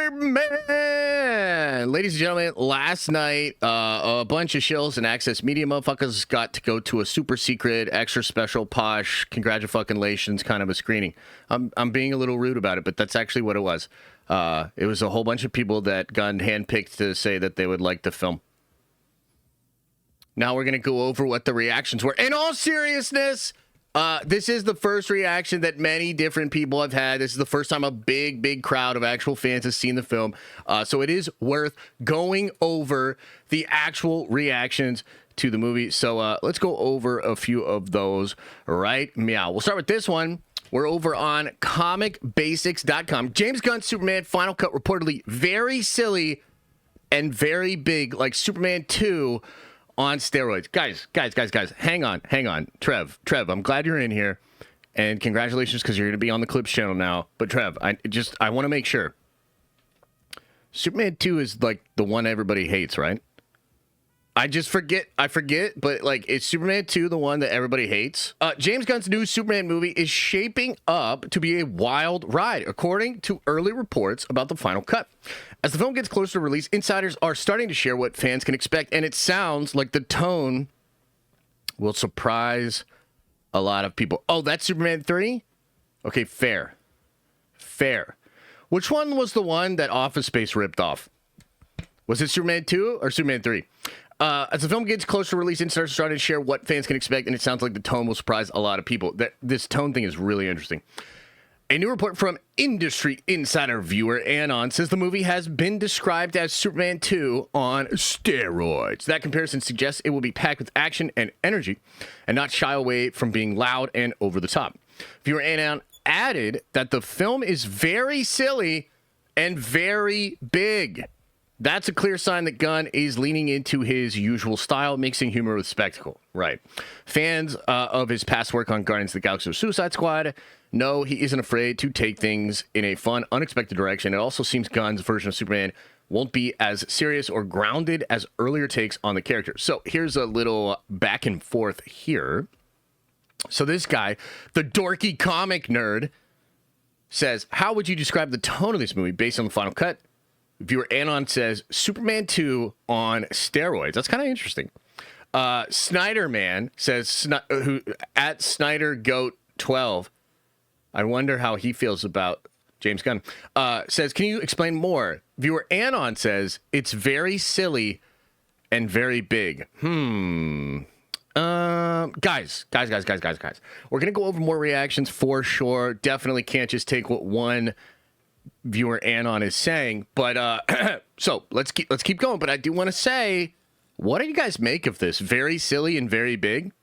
Superman! Ladies and gentlemen, last night, a bunch of shills and Access Media motherfuckers got to go to a super secret, extra special, posh, congratulations kind of a screening. I'm being a little rude about it, but that's actually what it was. It was a whole bunch of people that got handpicked to say that they would like the film. Now we're going to go over what the reactions were. In all seriousness, this is the first reaction that many different people have had. This is the first time a big crowd of actual fans has seen the film. So it is worth going over the actual reactions to the movie. So let's go over a few of those right meow. We'll start with this one. We're over on comicbasics.com. James Gunn's Superman Final Cut reportedly very silly and very big, like Superman 2 on steroids. Guys, hang on. Trev, I'm glad you're in here, and congratulations because you're going to be on the Clips channel now. But Trev, I want to make sure. Superman 2 is like the one everybody hates, right? I forget, but like, is Superman 2 the one that everybody hates? James Gunn's new Superman movie is shaping up to be a wild ride, according to early reports about the final cut. As the film gets closer to release, insiders are starting to share what fans can expect, and it sounds like the tone will surprise a lot of people. Oh, that's Superman 3? Okay, fair. Which one was the one that Office Space ripped off? Was it Superman 2 or Superman 3? As the film gets closer to release, insiders are starting to share what fans can expect, and it sounds like the tone will surprise a lot of people. This tone thing is really interesting. A new report from industry insider viewer Anon says the movie has been described as Superman 2 on steroids. That comparison suggests it will be packed with action and energy and not shy away from being loud and over the top. Viewer Anon added that the film is very silly and very big. That's a clear sign that Gunn is leaning into his usual style, mixing humor with spectacle. Right. Fans of his past work on Guardians of the Galaxy or Suicide Squad know he isn't afraid to take things in a fun, unexpected direction. It also seems Gunn's version of Superman won't be as serious or grounded as earlier takes on the character. So here's a little back and forth here. So this guy, the dorky comic nerd, says, how would you describe the tone of this movie based on the final cut? Viewer Anon says Superman 2 on steroids. That's kind of interesting. Snyder Man says, who at Snyder Goat 12. I wonder how he feels about James Gunn. Says, can you explain more? Viewer Anon says it's very silly and very big. Guys. We're gonna go over more reactions for sure. Definitely can't just take what one viewer Anon is saying, but so let's keep going. But I do want to say, what do you guys make of this? Very silly and very big.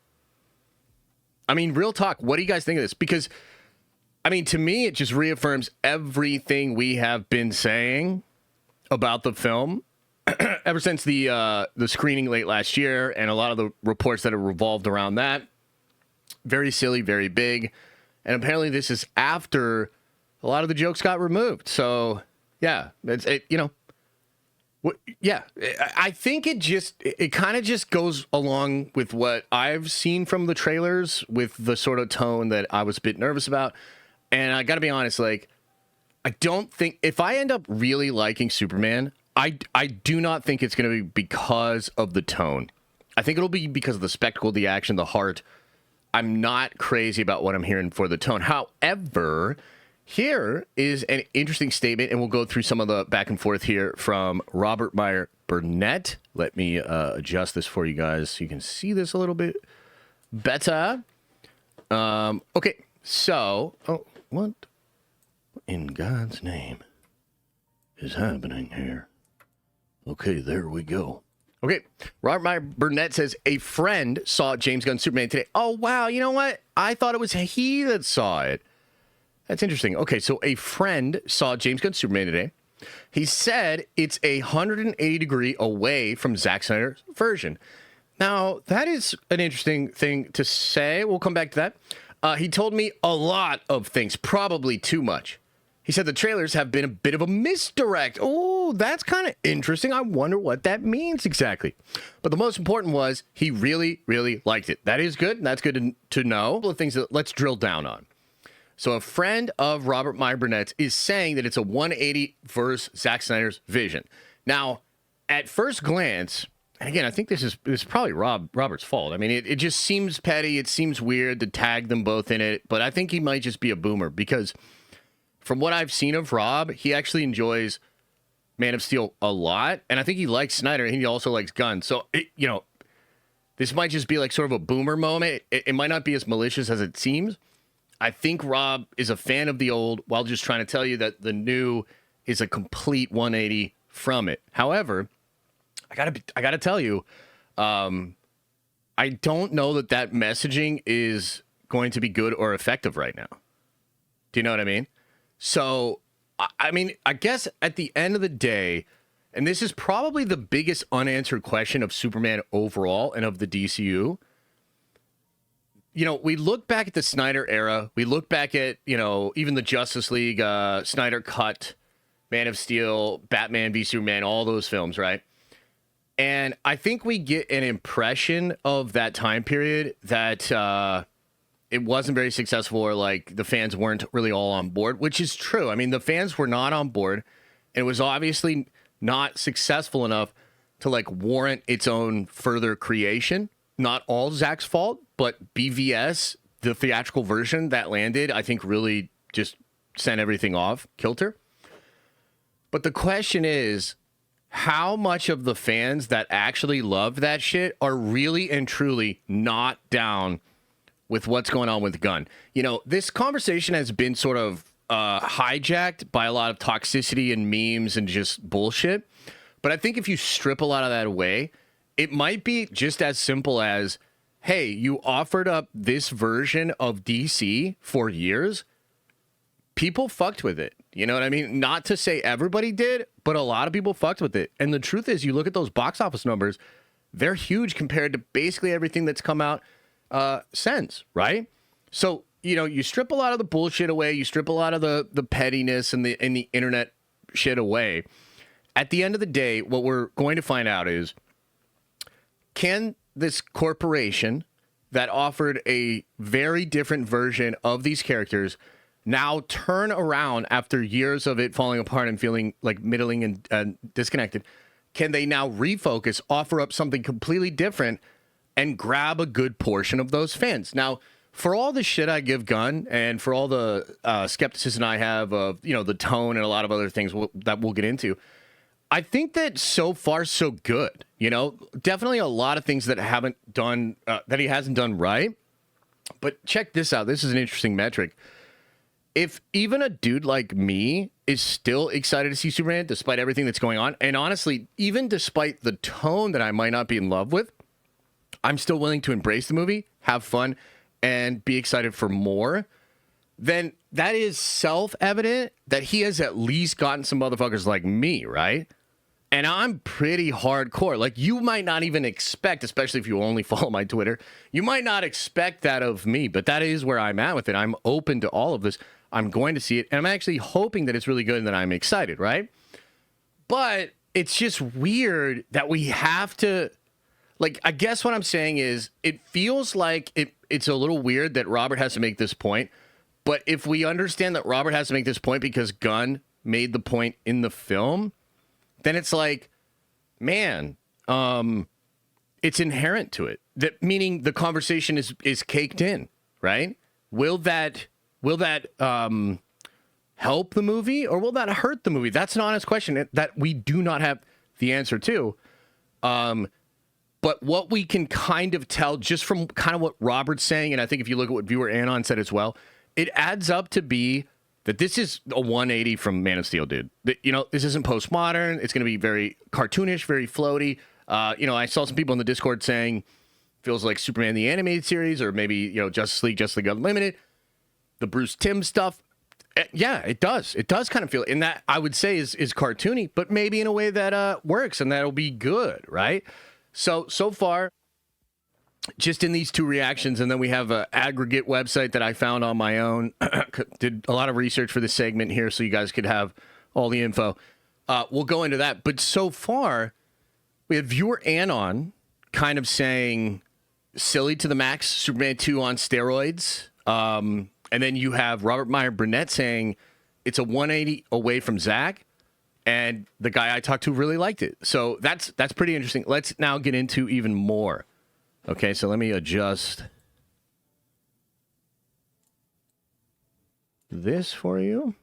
I mean, real talk. What do you guys think of this? Because I mean, to me, it just reaffirms everything we have been saying about the film ever since the screening late last year, and a lot of the reports that have revolved around that. Very silly, very big, and apparently this is after a lot of the jokes got removed. So, yeah, I think it kind of just goes along with what I've seen from the trailers with the sort of tone that I was a bit nervous about. And I got to be honest, like, I don't think if I end up really liking Superman, I do not think it's going to be because of the tone. I think it'll be because of the spectacle, the action, the heart. I'm not crazy about what I'm hearing for the tone. However, here is an interesting statement, and we'll go through some of the back and forth here from Robert Meyer Burnett. Let me adjust this for you guys so you can see this a little bit better. Okay, so, what in God's name is happening here? Okay, there we go. Okay, Robert Meyer Burnett says, a friend saw James Gunn's Superman today. Oh, wow, you know what? I thought it was he that saw it. That's interesting. Okay, so a friend saw James Gunn's Superman today. He said it's 180 degree away from Zack Snyder's version. Now, that is an interesting thing to say. We'll come back to that. He told me a lot of things, probably too much. He said the trailers have been a bit of a misdirect. Oh, that's kind of interesting. I wonder what that means exactly. But the most important was he really, really liked it. That is good. That's good to know. A couple of things that let's drill down on. So a friend of Robert Meyer Burnett's is saying that it's a 180 versus Zack Snyder's vision. Now, at first glance, and again, I think this is probably Robert's fault. I mean, it just seems petty. It seems weird to tag them both in it. But I think he might just be a boomer because from what I've seen of Rob, he actually enjoys Man of Steel a lot. And I think he likes Snyder and he also likes Gunn. So, this might just be like sort of a boomer moment. It might not be as malicious as it seems. I think Rob is a fan of the old while just trying to tell you that the new is a complete 180 from it. However, I gotta tell you, I don't know that messaging is going to be good or effective right now. Do you know what I mean? So, I mean, I guess at the end of the day, and this is probably the biggest unanswered question of Superman overall and of the DCU. We look back at the Snyder era. We look back at, even the Justice League, Snyder Cut, Man of Steel, Batman v Superman, all those films, right? And I think we get an impression of that time period that it wasn't very successful or like the fans weren't really all on board, which is true. I mean, the fans were not on board. And it was obviously not successful enough to like warrant its own further creation. Not all Zach's fault, but BVS, the theatrical version that landed, I think really just sent everything off kilter. But the question is, how much of the fans that actually loved that shit are really and truly not down with what's going on with Gunn? This conversation has been sort of hijacked by a lot of toxicity and memes and just bullshit. But I think if you strip a lot of that away, it might be just as simple as, hey, you offered up this version of DC for years. People fucked with it. You know what I mean? Not to say everybody did, but a lot of people fucked with it. And the truth is, you look at those box office numbers, they're huge compared to basically everything that's come out since, right? So, you strip a lot of the bullshit away, you strip a lot of the pettiness and the internet shit away. At the end of the day, what we're going to find out is, can this corporation that offered a very different version of these characters now turn around after years of it falling apart and feeling like middling and disconnected? Can they now refocus, offer up something completely different, and grab a good portion of those fans? Now, for all the shit I give Gunn and for all the skepticism I have of, the tone and a lot of other things that we'll get into, I think that so far so good. Definitely a lot of things that haven't done that he hasn't done right. But check this out. This is an interesting metric. If even a dude like me is still excited to see Superman despite everything that's going on, and honestly, even despite the tone that I might not be in love with, I'm still willing to embrace the movie, have fun, and be excited for more, then that is self-evident that he has at least gotten some motherfuckers like me, right? And I'm pretty hardcore. Like, you might not even expect, especially if you only follow my Twitter, you might not expect that of me, but that is where I'm at with it. I'm open to all of this. I'm going to see it, and I'm actually hoping that it's really good and that I'm excited, right? But it's just weird that we have to, like, I guess what I'm saying is it feels like it's a little weird that Robert has to make this point, but if we understand that Robert has to make this point because Gunn made the point in the film, then it's like, man, it's inherent to it. That meaning the conversation is caked in, right? Will that help the movie or will that hurt the movie? That's an honest question that we do not have the answer to. But what we can kind of tell just from kind of what Robert's saying, and I think if you look at what viewer Anon said as well, it adds up to be that this is a 180 from Man of Steel, dude. This isn't postmodern. It's going to be very cartoonish, very floaty. I saw some people in the Discord saying feels like Superman the Animated Series or maybe, Justice League Unlimited. The Bruce Timm stuff. Yeah, it does. It does kind of feel, and that I would say is cartoony, but maybe in a way that works and that'll be good, right? So far, just in these two reactions, and then we have an aggregate website that I found on my own. Did a lot of research for this segment here so you guys could have all the info. We'll go into that. But so far, we have viewer Anon kind of saying, silly to the max, Superman 2 on steroids. And then you have Robert Meyer Burnett saying it's a 180 away from Zack, and the guy I talked to really liked it. So that's pretty interesting. Let's now get into even more. Okay, so let me adjust this for you.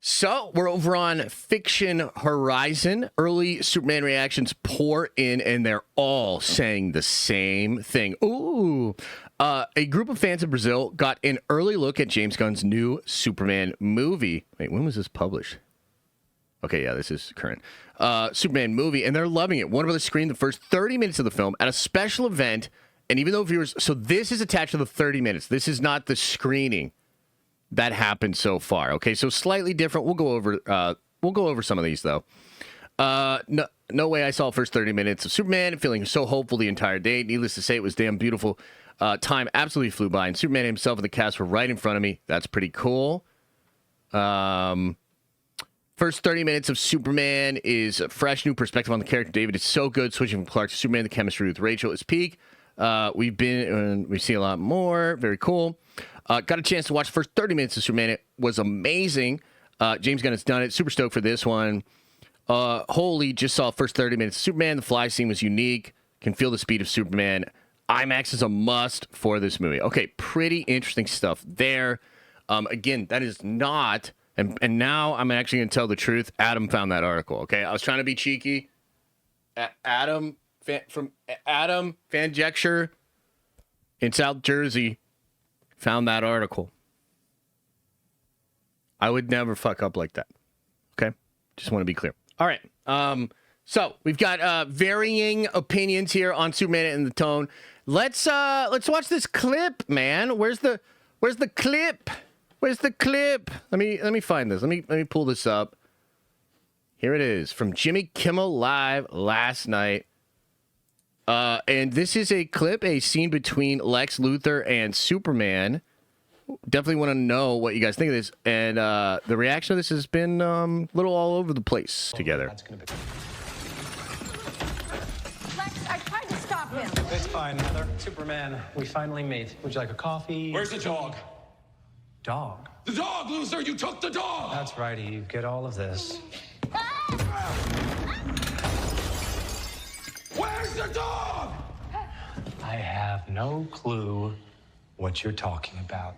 So we're over on Fiction Horizon. Early Superman reactions pour in, and they're all saying the same thing. Ooh. A group of fans in Brazil got an early look at James Gunn's new Superman movie. Wait, when was this published? Okay, yeah, this is current. Superman movie, and they're loving it. Warner Brothers screened the first 30 minutes of the film at a special event, and even though viewers... So this is attached to the 30 minutes. This is not the screening that happened so far. Okay, so slightly different. We'll go over some of these, though. No way I saw the first 30 minutes of Superman, feeling so hopeful the entire day. Needless to say, it was damn beautiful. Time absolutely flew by, and Superman himself and the cast were right in front of me. That's pretty cool. First 30 minutes of Superman is a fresh new perspective on the character. David is so good. Switching from Clark to Superman, the chemistry with Rachel is peak. We've seen a lot more. Very cool. Got a chance to watch the first 30 minutes of Superman. It was amazing. James Gunn has done it. Super stoked for this one. Just saw the first 30 minutes of Superman. The fly scene was unique. Can feel the speed of Superman. IMAX is a must for this movie. Okay, pretty interesting stuff there. Again, that is not... And now I'm actually going to tell the truth. Adam found that article, okay? I was trying to be cheeky. Adam Fanjecture in South Jersey found that article. I would never fuck up like that. Okay? Just want to be clear. All right. So we've got varying opinions here on Superman and the tone. Let's watch this clip, man. Where's the clip? Where's the clip? Let me find this. Let me pull this up. Here it is from Jimmy Kimmel Live last night. And this is a clip, a scene between Lex Luthor and Superman. Definitely want to know what you guys think of this. And the reaction of this has been a little all over the place together. That's gonna be... Lex, I tried to stop him. It's fine, Heather. Superman, we finally meet. Would you like a coffee? Where's the dog? Dog? The dog, loser! You took the dog! That's right, you get all of this. Where's the dog? I have no clue what you're talking about.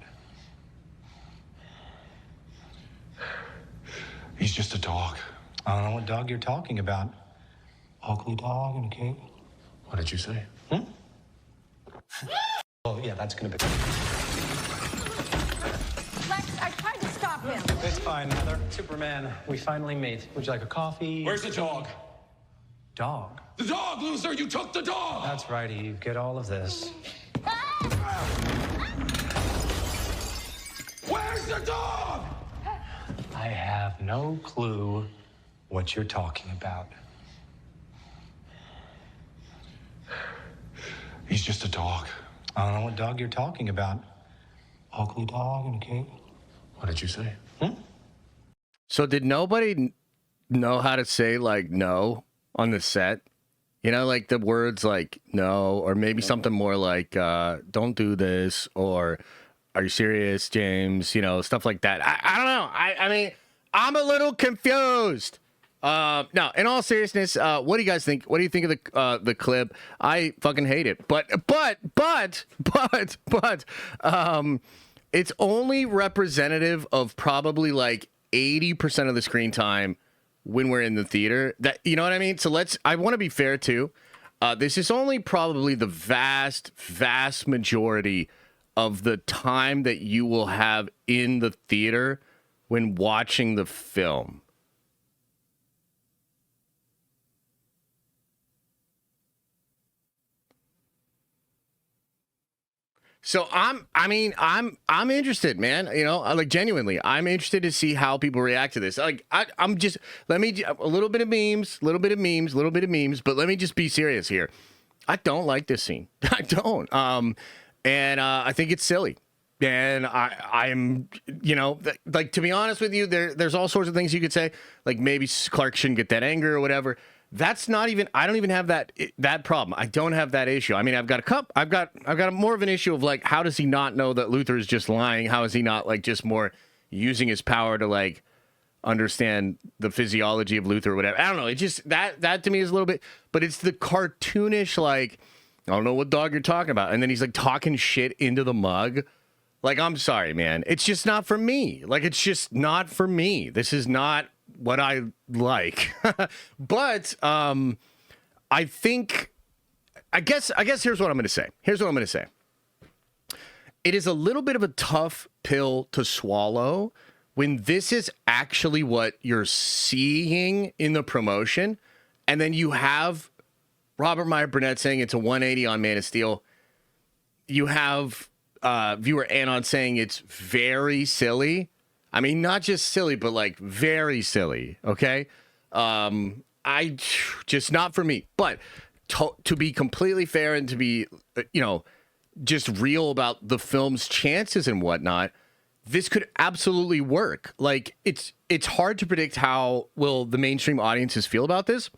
He's just a dog. I don't know what dog you're talking about. Ugly dog in a cape? What did you say? Oh, yeah, that's gonna be... Lex, I tried to stop him. It's fine, Heather. Superman, we finally meet. Would you like a coffee? Where's the dog? Dog? The dog, loser! You took the dog! That's right, you get all of this. Where's the dog? I have no clue what you're talking about. He's just a dog. I don't know what dog you're talking about. Ugly dog in a cape? What did you say? So did nobody know how to say, like, no on the set? You know, like the words like no, or maybe something more like don't do this, or are you serious, James? You know, stuff like that. I don't know. I mean, I'm a little confused. No, in all seriousness, what do you guys think? What do you think of the clip? I fucking hate it. But it's only representative of probably like 80% of the screen time when we're in the theater. That, you know what I mean? So I want to be fair too. This is only probably the vast majority of the time that you will have in the theater when watching the film. So I'm interested, man. You know, like genuinely, I'm interested to see how people react to this. Like, I'm just a little bit of memes, but let me just be serious here. I don't like this scene. I don't. And I think it's silly. And I'm, you know, like, to be honest with you, there's all sorts of things you could say. Like maybe Clark shouldn't get that anger or whatever. That's not even. I don't even have that problem. I don't have that issue. I mean, I've got more of an issue of like, how does he not know that Luthor is just lying? How is he not like just more using his power to like understand the physiology of Luthor or whatever? I don't know. It just that to me is a little bit. But it's the cartoonish like, I don't know what dog you're talking about, and then he's like talking shit into the mug. Like, I'm sorry, man. It's just not for me. Like, it's just not for me. This is not what I like. But I guess here's what I'm going to say. It is a little bit of a tough pill to swallow when this is actually what you're seeing in the promotion, and then you have Robert Meyer Burnett saying it's a 180 on Man of Steel. You have viewer Anon saying it's very silly. I mean, not just silly, but like very silly. Okay. I just not for me, but to be completely fair and to be, just real about the film's chances and whatnot, this could absolutely work. Like it's hard to predict how will the mainstream audiences feel about this.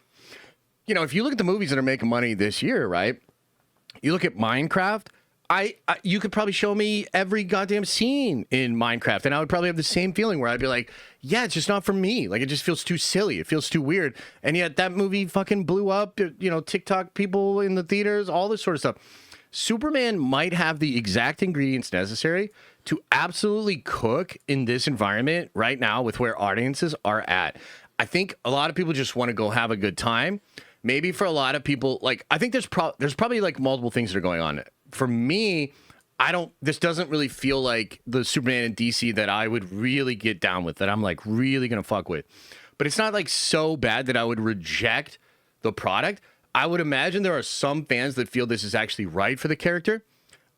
If you look at the movies that are making money this year, right? You look at Minecraft. You could probably show me every goddamn scene in Minecraft, and I would probably have the same feeling where I'd be like, yeah, it's just not for me. Like, it just feels too silly. It feels too weird. And yet that movie fucking blew up, TikTok people in the theaters, all this sort of stuff. Superman might have the exact ingredients necessary to absolutely cook in this environment right now with where audiences are at. I think a lot of people just want to go have a good time. Maybe for a lot of people, like, I think there's probably like multiple things that are going on. For me, this doesn't really feel like the Superman in DC that I would really get down with, that I'm like really going to fuck with. But it's not like so bad that I would reject the product. I would imagine there are some fans that feel this is actually right for the character.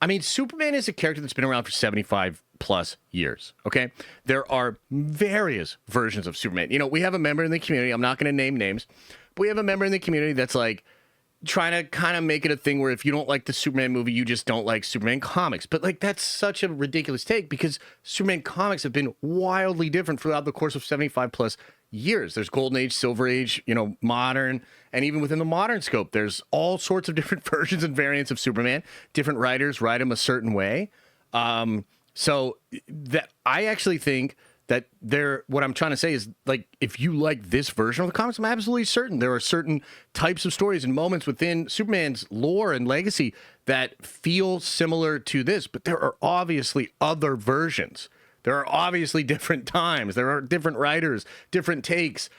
I mean, Superman is a character that's been around for 75 plus years. Okay. There are various versions of Superman. We have a member in the community. I'm not going to name names, but we have a member in the community that's like, trying to kind of make it a thing where if you don't like the Superman movie, you just don't like Superman comics. But like, that's such a ridiculous take because Superman comics have been wildly different throughout the course of 75 plus years. There's Golden Age, Silver Age, modern, and even within the modern scope, there's all sorts of different versions and variants of Superman. Different writers write him a certain way. So that I actually think that what I'm trying to say is, like, if you like this version of the comics, I'm absolutely certain there are certain types of stories and moments within Superman's lore and legacy that feel similar to this, but there are obviously other versions. There are obviously different times. There are different writers, different takes.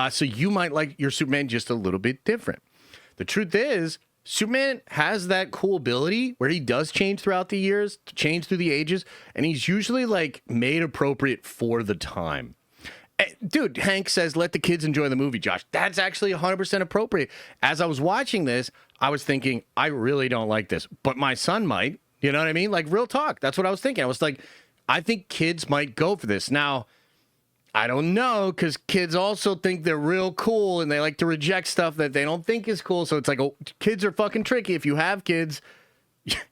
So you might like your Superman just a little bit different. The truth is, Superman has that cool ability where he does change throughout the years, change through the ages, and he's usually like made appropriate for the time. Dude, Hank says, let the kids enjoy the movie, Josh. That's actually 100% appropriate. As I was watching this, I was thinking, I really don't like this, but my son might. You know what I mean? Like, real talk. That's what I was thinking. I was like, I think kids might go for this. Now, I don't know, because kids also think they're real cool and they like to reject stuff that they don't think is cool. So it's like, oh, kids are fucking tricky. If you have kids,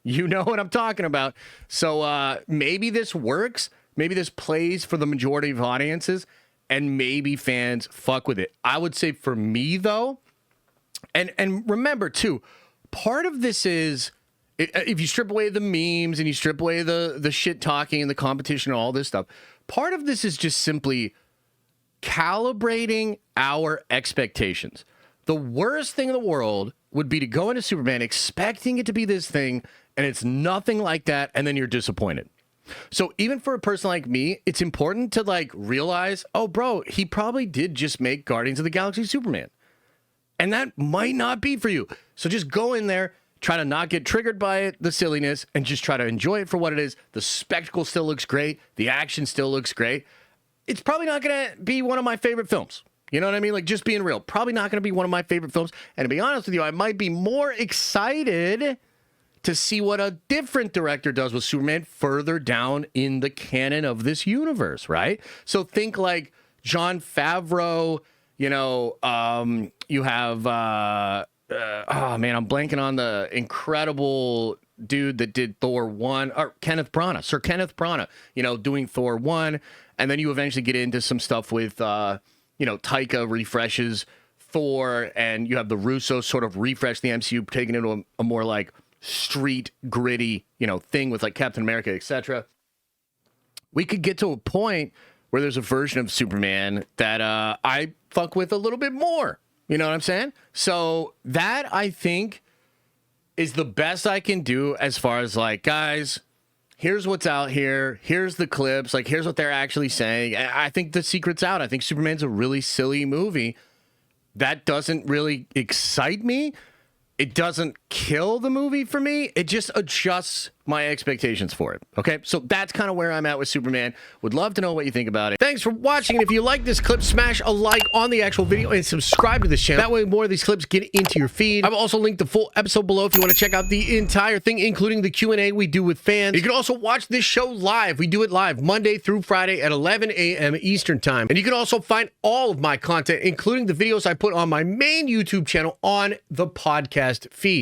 you know what I'm talking about. So maybe this works. Maybe this plays for the majority of audiences and maybe fans fuck with it. I would say for me, though, and remember, too, part of this is, if you strip away the memes and you strip away the shit talking and the competition and all this stuff, part of this is just simply calibrating our expectations. The worst thing in the world would be to go into Superman expecting it to be this thing, and it's nothing like that, and then you're disappointed. So even for a person like me, it's important to like realize, oh, bro, he probably did just make Guardians of the Galaxy Superman. And that might not be for you. So just go in there, try to not get triggered by it, the silliness, and just try to enjoy it for what it is. The spectacle still looks great. The action still looks great. It's probably not going to be one of my favorite films. You know what I mean? Like, just being real. Probably not going to be one of my favorite films. And to be honest with you, I might be more excited to see what a different director does with Superman further down in the canon of this universe, right? So think like Jon Favreau, you have... oh man, I'm blanking on the incredible dude that did Thor 1, or Sir Kenneth Branagh, doing Thor 1, and then you eventually get into some stuff with, Taika refreshes Thor, and you have the Russos sort of refresh the MCU, taking it into a more like street gritty, thing with like Captain America, etc. We could get to a point where there's a version of Superman that I fuck with a little bit more. You know what I'm saying? So that, I think, is the best I can do as far as like, guys, here's what's out here. Here's the clips. Like, here's what they're actually saying. I think the secret's out. I think Superman's a really silly movie. That doesn't really excite me. It doesn't kill the movie for me. It just adjusts my expectations for it. Okay, so that's kind of where I'm at with Superman. Would love to know what you think about it. Thanks for watching. And if you like this clip, smash a like on the actual video and subscribe to this channel. That way more of these clips get into your feed. I've also linked the full episode below if you want to check out the entire thing, including the Q&A we do with fans. You can also watch this show live. We do it live Monday through Friday at 11 a.m. Eastern time. And you can also find all of my content, including the videos I put on my main YouTube channel, on the podcast feed.